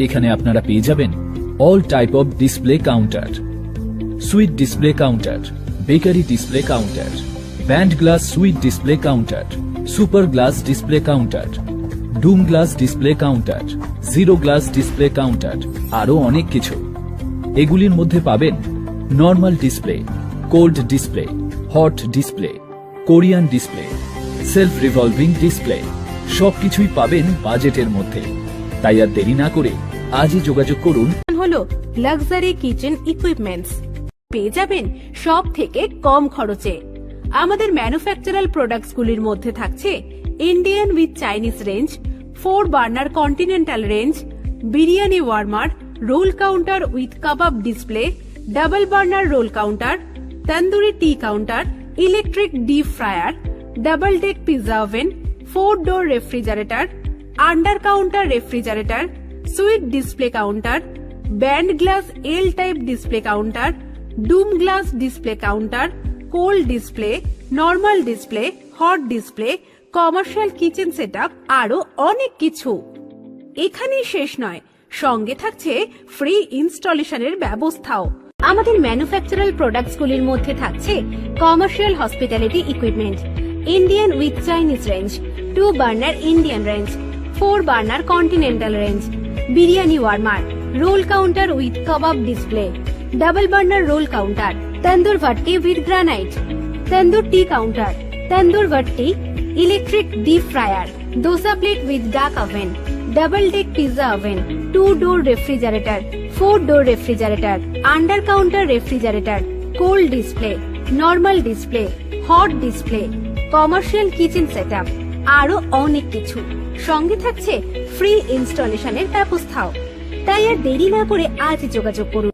এখানে আপনারা পেয়ে যাবেন all type of display counter, sweet display counter, bakery display counter, bent glass sweet display counter, super glass display counter, dome glass display counter, zero glass display counter, আরো অনেক কিছু। এগুলির মধ্যে পাবেন normal display, cold display, hot display, Korean display, self revolving display, সবকিছুই পাবেন বাজেটের মধ্যে। তাই আর দেরি না করে আজই যোগাযোগ করুন। হলো লাক্সারি কিচেন ইকুইপমেন্টস, পেয়ে যাবেন সব থেকে কম খরচে। আমাদের ম্যানুফ্যাকচারাল প্রোডাক্টস গুলির মধ্যে থাকছে Indian with Chinese range, 4 burner continental range, biryani warmer, roll counter with kebab display, double burner roll counter, tandoori tea counter, electric deep fryer, double deck pizza oven, 4 door refrigerator, under counter refrigerator, sweet display counter, bent glass L type display counter, dome glass display counter, cold display, normal display, hot display, commercial kitchen setup, আরো অনেক কিছু। এখানেই শেষ নয়, সঙ্গে থাকছে free ইনস্টলেশনের ব্যবস্থাও। আমাদের ম্যানুফ্যাকচারাল প্রোডাক্টস গুলির মধ্যে থাকছে commercial hospitality equipment, Indian with Chinese range, 2 burner Indian range, 4 burner continental range, biryani warmer, roll counter with kebab display, double burner roll counter, tandoor bhatti with granite, tandoor tea counter, tandoor bhatti, electric deep fryer, dosa plate with duck oven, double deck pizza oven, 2 door refrigerator, 4 door refrigerator, under counter refrigerator, cold display, normal display, hot display, commercial kitchen setup, আরো অনেক কিছু। সঙ্গে থাকছে free ইনস্টলেশনের ব্যবস্থাও। তাই আর দেরি না করে আজ যোগাযোগ করুন।